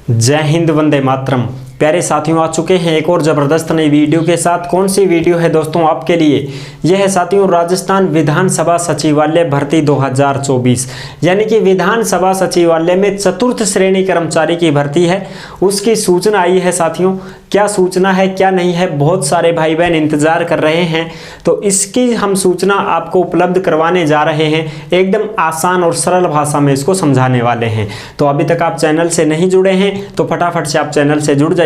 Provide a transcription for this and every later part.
जय हिंद, वंदे मातरम। प्यारे साथियों, आ चुके हैं एक और ज़बरदस्त नई वीडियो के साथ। कौन सी वीडियो है दोस्तों आपके लिए? यह है साथियों राजस्थान विधानसभा सचिवालय भर्ती 2024, यानी कि विधानसभा सचिवालय में चतुर्थ श्रेणी कर्मचारी की भर्ती है। उसकी सूचना आई है साथियों। क्या सूचना है क्या नहीं है, बहुत सारे भाई बहन इंतजार कर रहे हैं, तो इसकी हम सूचना आपको उपलब्ध करवाने जा रहे हैं। एकदम आसान और सरल भाषा में इसको समझाने वाले हैं। तो अभी तक आप चैनल से नहीं जुड़े हैं तो फटाफट से आप चैनल से जुड़ जाइए।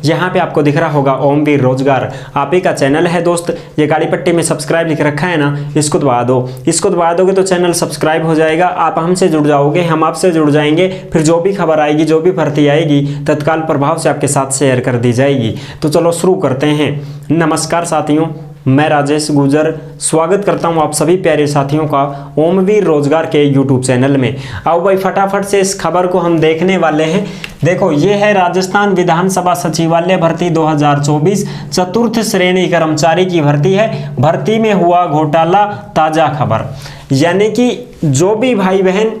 यहाँ पे आपको दिख रहा होगा ओमवीर रोजगार, आप ही का चैनल है दोस्त। ये काली पट्टी में सब्सक्राइब लिख रखा है ना, इसको दबा दो। इसको दबा दोगे तो चैनल सब्सक्राइब हो जाएगा, आप हमसे जुड़ जाओगे, हम आपसे जुड़ जाएंगे। फिर जो भी खबर आएगी, जो भी भर्ती आएगी, तत्काल प्रभाव से आपके साथ शेयर कर दी जाएगी। तो चलो शुरू करते हैं। नमस्कार साथियों, मैं राजेश गुजर स्वागत करता हूं आप सभी प्यारे साथियों का ओमवीर रोजगार के यूट्यूब चैनल में। आओ भाई फटाफट से इस खबर को हम देखने वाले हैं। देखो, ये है राजस्थान विधानसभा सचिवालय भर्ती 2024, चतुर्थ श्रेणी कर्मचारी की भर्ती है। भर्ती में हुआ घोटाला, ताजा खबर। यानी कि जो भी भाई बहन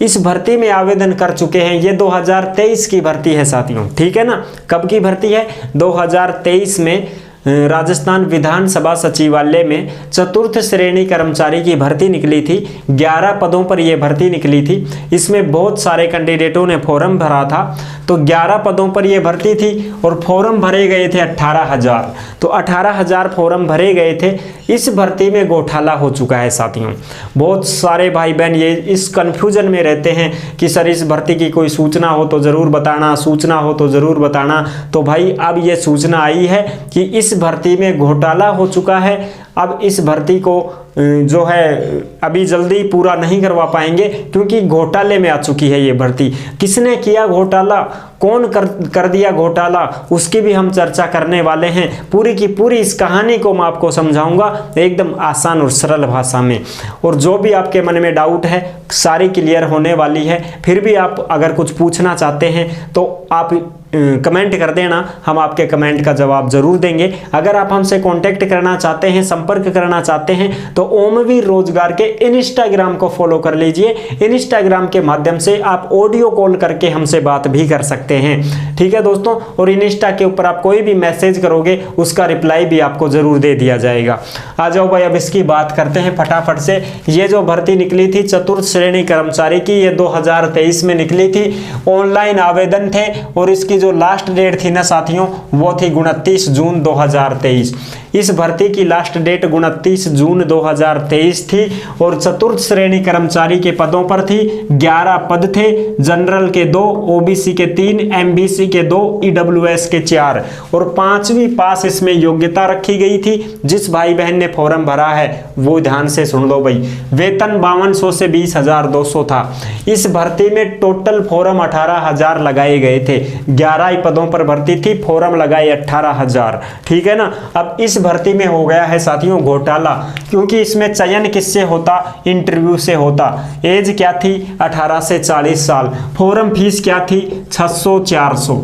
इस भर्ती में आवेदन कर चुके हैं, ये 2023 की भर्ती है साथियों, ठीक है ना। कब की भर्ती है? 2023 में राजस्थान विधानसभा सचिवालय में चतुर्थ श्रेणी कर्मचारी की भर्ती निकली थी। 11 पदों पर यह भर्ती निकली थी। इसमें बहुत सारे कैंडिडेटों ने फॉर्म भरा था, तो 11 पदों पर यह भर्ती थी और फॉर्म भरे गए थे 18,000। तो 18,000 फॉर्म भरे गए थे। इस भर्ती में घोटाला हो चुका है साथियों। बहुत सारे भाई बहन ये इस कंफ्यूजन में रहते हैं कि सर इस भर्ती की कोई सूचना हो तो ज़रूर बताना, सूचना हो तो ज़रूर बताना। तो भाई अब ये सूचना आई है कि इस भर्ती में घोटाला हो चुका है। अब इस भर्ती को जो है अभी जल्दी पूरा नहीं करवा पाएंगे, क्योंकि घोटाले में आ चुकी है ये भर्ती। किसने किया घोटाला, कौन कर दिया घोटाला, उसकी भी हम चर्चा करने वाले हैं। पूरी की पूरी इस कहानी को मैं आपको समझाऊंगा एकदम आसान और सरल भाषा में। और जो भी आपके मन में डाउट है सारी क्लियर होने वाली है। फिर भी आप अगर कुछ पूछना चाहते हैं तो आप कमेंट कर देना, हम आपके कमेंट का जवाब जरूर देंगे। अगर आप हमसे कांटेक्ट करना चाहते हैं, संपर्क करना चाहते हैं, तो ओमवीर रोजगार के इंस्टाग्राम को फॉलो कर लीजिए। इंस्टाग्राम के माध्यम से आप ऑडियो कॉल करके हमसे बात भी कर सकते हैं, ठीक है दोस्तों। और इंस्टा के ऊपर आप कोई भी मैसेज करोगे उसका रिप्लाई भी आपको जरूर दे दिया जाएगा। आ जाओ भाई, अब इसकी बात करते हैं फटाफट से। ये जो भर्ती निकली थी चतुर्थ श्रेणी कर्मचारी की, ये 2023 में निकली थी। ऑनलाइन आवेदन थे और इसकी जो लास्ट डेट थी ना साथियों, वो थी 29 जून 2023। इस भर्ती की लास्ट डेट 29 जून 2023 थी। और चतुर्थ श्रेणी कर्मचारी के पदों पर थी 11 पद थे। जनरल के 2, ओबीसी के 3, एमबीसी के 2, ईडब्ल्यूएस के 4 और 5वीं पास इसमें योग्यता रखी गई थी। जिस भाई बहन ने फॉर्म भरा है वो ध्यान से सुन लो भाई। वेतन 5200 से 20,200 था। इस भर्ती में टोटल फॉर्म 18,000 लगाए गए थे। 11 पदों पर भर्ती थी, फॉर्म लगाए 18,000, ठीक है ना। अब इस भर्ती में हो गया है साथियों घोटाला, क्योंकि इसमें चयन किससे होता? इंटरव्यू से होता। एज क्या थी? 18 से 40 साल। फॉर्म फीस क्या थी? 600-400,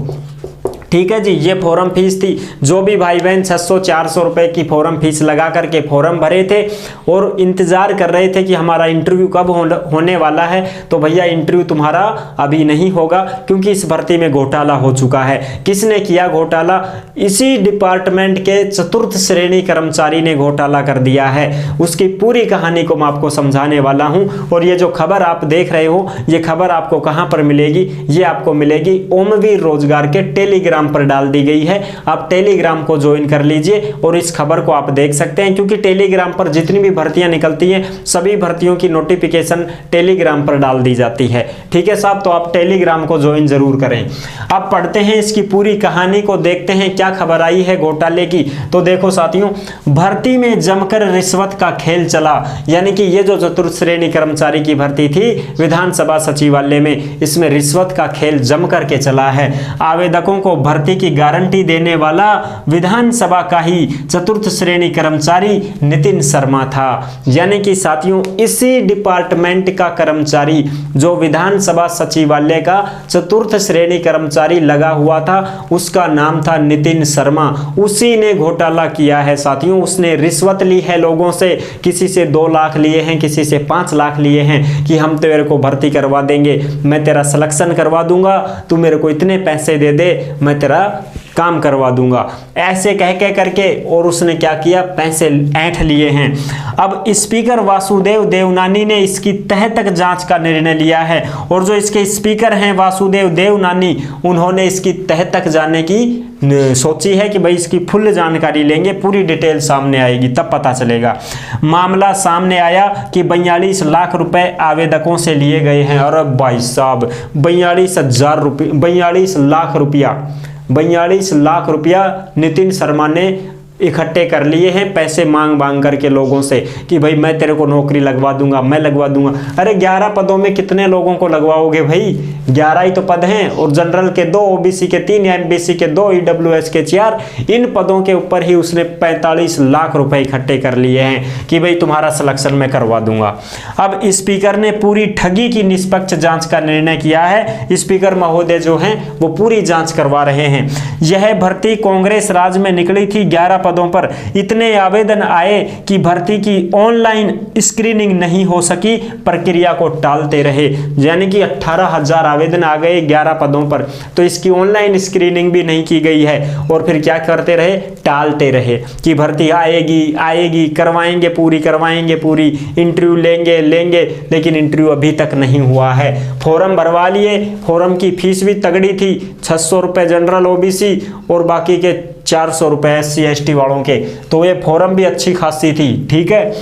ठीक है जी। ये फॉर्म फीस थी। जो भी भाई बहन 600-400 रुपए की फॉर्म फीस लगा करके फॉर्म भरे थे और इंतजार कर रहे थे कि हमारा इंटरव्यू कब होने वाला है, तो भैया इंटरव्यू तुम्हारा अभी नहीं होगा, क्योंकि इस भर्ती में घोटाला हो चुका है। किसने किया घोटाला? इसी डिपार्टमेंट के चतुर्थ श्रेणी कर्मचारी ने घोटाला कर दिया है। उसकी पूरी कहानी को मैं आपको समझाने वाला हूं। और ये जो खबर आप देख रहे हो, ये खबर आपको कहां पर मिलेगी? ये आपको मिलेगी ओमवीर रोजगार के टेलीग्राम पर डाल दी गई है। आप टेलीग्राम को ज्वाइन कर लीजिए और इस खबर को आप देख सकते हैं, क्योंकि टेलीग्राम पर जितनी भी भर्तियां निकलती हैं सभी भर्तियों की नोटिफिकेशन टेलीग्राम पर डाल दी जाती है, ठीक है साहब। तो आप टेलीग्राम को ज्वाइन जरूर करें। अब पढ़ते हैं इसकी पूरी कहानी को, देखते हैं क्या खबर आई है घोटाले की। तो देखो साथियों, भर्ती में जमकर रिश्वत का खेल चला। यानी कि ये जो चतुर्थ श्रेणी कर्मचारी की भर्ती थी विधानसभा सचिवालय में, इसमें रिश्वत का खेल जम करके चला है। आवेदकों को भर्ती की गारंटी देने वाला विधानसभा का ही चतुर्थ श्रेणी कर्मचारी नितिन शर्मा था। यानी कि साथियों इसी डिपार्टमेंट का कर्मचारी जो विधानसभा सचिवालय का चतुर्थ श्रेणी कर्मचारी लगा हुआ था, उसका नाम था नितिन शर्मा। उसी ने घोटाला किया है साथियों। उसने रिश्वत ली है लोगों से, किसी से 2 लाख लिए हैं, किसी से 5 लाख लिए हैं कि हम तेरे को भर्ती करवा देंगे, मैं तेरा सिलेक्शन करवा दूंगा, तू मेरे को इतने पैसे दे दे, मैं तेरा काम करवा दूंगा, ऐसे कह के करके। और उसने क्या किया, पैसे ऐंठ लिए हैं। अब स्पीकर वासुदेव देवनानी ने इसकी तह तक जांच का निर्णय लिया है, और जो इसके स्पीकर हैं वासुदेव देवनानी, उन्होंने इसकी तह तक जाने की सोची है कि भाई इसकी फुल जानकारी लेंगे, पूरी डिटेल सामने आएगी, तब पता चलेगा। मामला सामने आया कि 42 लाख रुपए आवेदकों से लिए गए हैं। और भाई साहब 42 लाख रुपया नितिन शर्मा ने इकट्ठे कर लिए हैं, पैसे मांग मांग करके लोगों से कि भाई मैं तेरे को नौकरी लगवा दूंगा, मैं लगवा दूंगा। अरे 11 पदों में कितने लोगों को लगवाओगे भाई? 11 ही तो पद हैं, और जनरल के 2, ओबीसी के 3, एमबीसी के 2, ईडब्ल्यूएस के 4। इन पदों के ऊपर ही उसने 45 लाख रुपए इकट्ठे कर लिए हैं कि भाई तुम्हारा सिलेक्शन मैं करवा दूंगा। अब स्पीकर ने पूरी ठगी की निष्पक्ष जांच का निर्णय किया है। स्पीकर महोदय जो हैं वो पूरी जांच करवा रहे हैं। यह भर्ती कांग्रेस राज में निकली थी। 11 पदों पर इतने आवेदन आए कि भर्ती की ऑनलाइन स्क्रीनिंग नहीं हो सकी, प्रक्रिया को टालते रहे। यानी कि 18,000 आवेदन आ गए 11 पदों पर, तो इसकी ऑनलाइन स्क्रीनिंग भी नहीं की गई है। और फिर क्या करते रहे, टालते रहे कि भर्ती आएगी, करवाएंगे पूरी, इंटरव्यू लेंगे, लेकिन इंटरव्यू अभी तक नहीं हुआ है। फॉर्म भरवा लिए, फॉर्म की फीस भी तगड़ी थी, 600 रुपए जनरल ओबीसी और बाकी के 400 रुपए SC ST वालों के, तो ये फॉर्म भी अच्छी खासी थी। ठीक है,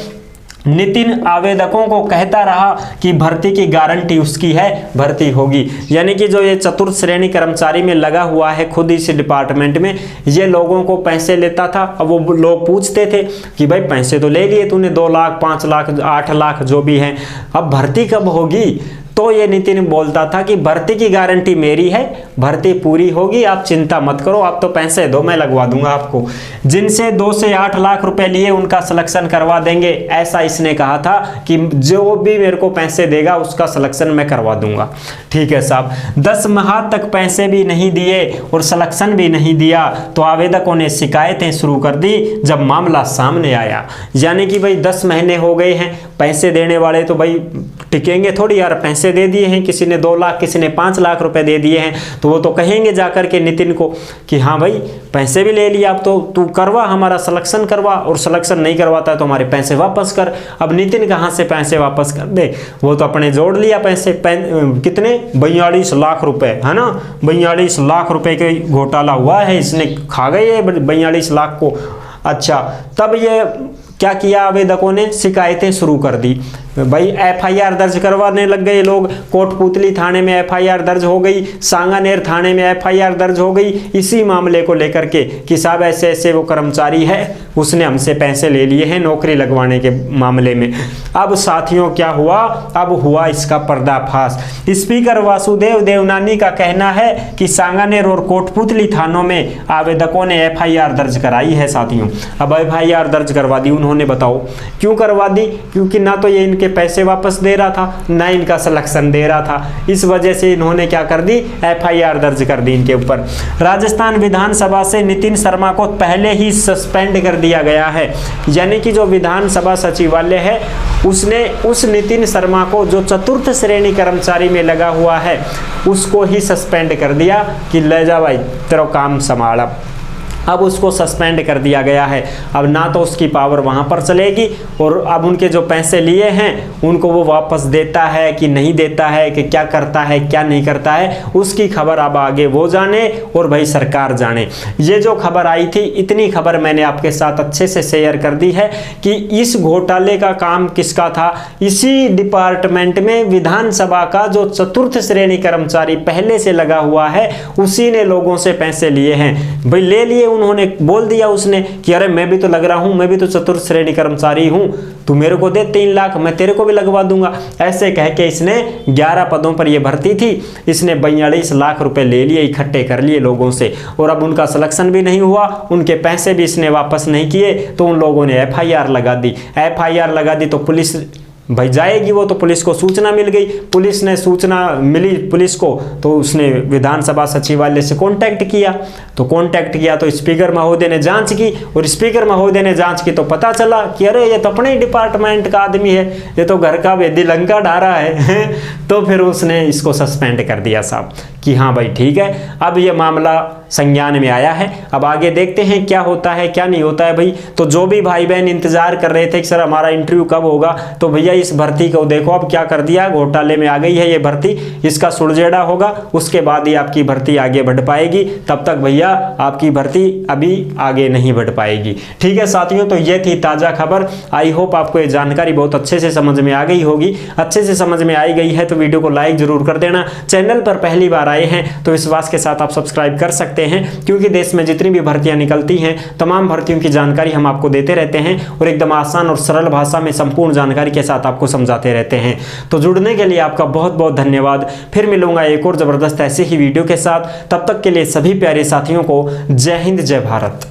नितिन आवेदकों को कहता रहा कि भर्ती की गारंटी उसकी है, भर्ती होगी। यानी कि जो ये चतुर्थ श्रेणी कर्मचारी में लगा हुआ है खुद इस डिपार्टमेंट में, ये लोगों को पैसे लेता था। अब वो लोग पूछते थे कि भाई पैसे तो ले लिए तूने, 2 लाख 5 लाख 8 लाख जो भी है, अब भर्ती कब होगी? तो ये नितिन बोलता था कि भर्ती की गारंटी मेरी है, भर्ती पूरी होगी, आप चिंता मत करो, आप तो पैसे दो, मैं लगवा दूंगा आपको। जिनसे 2 से 8 लाख रुपए लिए उनका सिलेक्शन करवा देंगे, ऐसा इसने कहा था कि जो भी मेरे को पैसे देगा उसका सिलेक्शन मैं करवा दूंगा। ठीक है साहब, 10 माह तक पैसे भी नहीं दिए और सिलेक्शन भी नहीं दिया, तो आवेदकों ने शिकायतें शुरू कर दी। जब मामला सामने आया, यानी कि भाई 10 महीने हो गए हैं, पैसे देने वाले तो भाई टिकेंगे थोड़ी यार, पैसे दे दिए हैं, किसी ने 2 लाख किसी ने 5 लाख रुपए दे दिए हैं, तो वो तो कहेंगे जाकर के नितिन को कि हाँ भाई पैसे भी ले लिया, अब तो तू करवा, हमारा सिलेक्शन करवा, और सिलेक्शन नहीं करवाता है तो हमारे पैसे वापस कर। अब नितिन कहाँ से पैसे वापस कर दे, वो तो अपने जोड़ लिया पैसे, कितने 42 लाख रुपए है ना, 42 लाख रुपए का घोटाला हुआ है, इसने खा गए 42 लाख को। अच्छा, तब ये क्या किया, आवेदकों ने शिकायतें शुरू कर दी। भाई FIR दर्ज करवाने लग गए लोग। कोटपुतली थाने में FIR दर्ज हो गई, सांगानेर थाने में FIR दर्ज हो गई इसी मामले को लेकर के कि साहब ऐसे ऐसे वो कर्मचारी है, उसने हमसे पैसे ले लिए हैं नौकरी लगवाने के मामले में। अब साथियों क्या हुआ, अब हुआ इसका पर्दाफाश। स्पीकर वासुदेव देवनानी का कहना है कि सांगानेर और कोटपुतली थानों में आवेदकों ने FIR दर्ज कराई है साथियों। अब FIR दर्ज करवा दी उन्होंने, बताओ क्यों करवा दी? क्योंकि ना तो ये इनके पैसे वापस दे रहा था, ना इनका सिलेक्शन दे रहा था। इस वजह से इन्होंने क्या कर दी, FIR दर्ज कर दी इनके ऊपर। राजस्थान विधानसभा से नितिन शर्मा को पहले ही सस्पेंड कर दिया गया है। यानी कि जो विधानसभा सचिवालय है उसने उस नितिन शर्मा को, जो चतुर्थ श्रेणी कर्मचारी में लगा हुआ है, उसको ही सस्पेंड कर दिया कि ले जा भाई तेरा काम संभाला। अब उसको सस्पेंड कर दिया गया है। अब ना तो उसकी पावर वहाँ पर चलेगी, और अब उनके जो पैसे लिए हैं उनको वो वापस देता है कि नहीं देता है, कि क्या करता है क्या नहीं करता है, उसकी खबर अब आगे वो जाने और भाई सरकार जाने। ये जो खबर आई थी, इतनी खबर मैंने आपके साथ अच्छे से शेयर कर दी है कि इस घोटाले का काम किसका था। इसी डिपार्टमेंट में विधानसभा का जो चतुर्थ श्रेणी कर्मचारी पहले से लगा हुआ है, उसी ने लोगों से पैसे लिए हैं। भाई ले लिए उन्होंने बोल दिया उसने कि अरे मैं भी तो लग रहा हूं, मैं भी तो चतुर्थ श्रेणी कर्मचारी हूं, तू मेरे को दे 3 लाख, मैं तेरे को भी लगवा दूंगा। ऐसे कह के इसने 11 पदों पर यह भर्ती थी, इसने 42 लाख रुपए ले लिए, इकट्ठे कर लिए लोगों से, और अब उनका सिलेक्शन भी नहीं हुआ, उनके पैसे भी इसने वापस नहीं किए, तो उन लोगों ने FIR लगा दी। FIR लगा दी तो पुलिस भाई जाएगी, वो तो पुलिस को सूचना मिल गई, पुलिस ने सूचना मिली पुलिस को, तो उसने विधानसभा सचिवालय से कांटेक्ट किया, तो स्पीकर महोदय ने जांच की, और स्पीकर महोदय ने जांच की तो पता चला कि अरे ये तो अपने डिपार्टमेंट का आदमी है, ये तो घर का वेदी लंका डारा है तो फिर उसने इसको सस्पेंड कर दिया साहब कि हाँ भाई ठीक है, अब ये मामला संज्ञान में आया है, अब आगे देखते हैं क्या होता है क्या नहीं होता है भाई। तो जो भी भाई बहन इंतजार कर रहे थे कि सर हमारा इंटरव्यू कब होगा, तो भैया इस भर्ती को देखो अब क्या कर दिया, घोटाले में आ गई है ये भर्ती, इसका सुलझेड़ा होगा, उसके बाद ही आपकी भर्ती आगे बढ़ पाएगी, तब तक भैया आपकी भर्ती अभी आगे नहीं बढ़ पाएगी। ठीक है साथियों, तो ये थी ताज़ा खबर। आई होप आपको ये जानकारी बहुत अच्छे से समझ में आ गई होगी। अच्छे से समझ में आई गई है तो वीडियो को लाइक जरूर कर देना। चैनल पर पहली बार आए हैं तो विश्वास के साथ आप सब्सक्राइब कर सकते हैं, क्योंकि देश में जितनी भी भर्तियां निकलती हैं तमाम भर्तियों की जानकारी हम आपको देते रहते हैं, और एकदम आसान और सरल भाषा में संपूर्ण जानकारी के साथ आपको समझाते रहते हैं। तो जुड़ने के लिए आपका बहुत बहुत धन्यवाद। फिर मिलूंगा एक और जबरदस्त ऐसे ही वीडियो के साथ, तब तक के लिए सभी प्यारे साथियों को जय हिंद जय भारत।